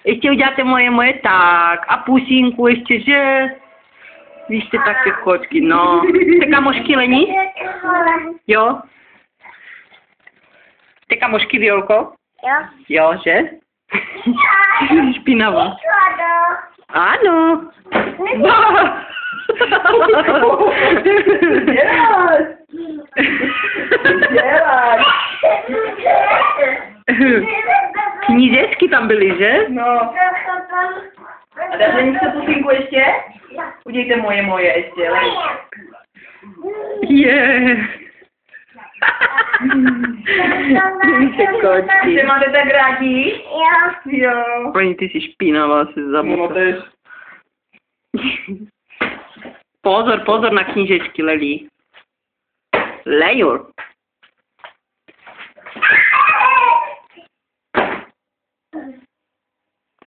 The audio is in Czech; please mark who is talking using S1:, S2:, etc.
S1: Ještě uděláte moje tak. A pusínku ještě, že? Vy jste také kočky, no. Jste kamošky, Leni? Jo? Jste kamošky, Violko?
S2: Jo.
S1: Jo, že? Špinavá. Ano. Knížečky tam byly, že?
S3: No. A dáte mi se pusinku ještě? Udějte moje ještě, Leni.
S1: Je. Jste kočky.
S3: Že máte tak rádi?
S2: Jo.
S3: Jo.
S1: Pani, ty jsi špinavá, se
S3: No
S1: zamotala.
S3: tež.
S1: Pozor na knížečky, Leli. Lejur.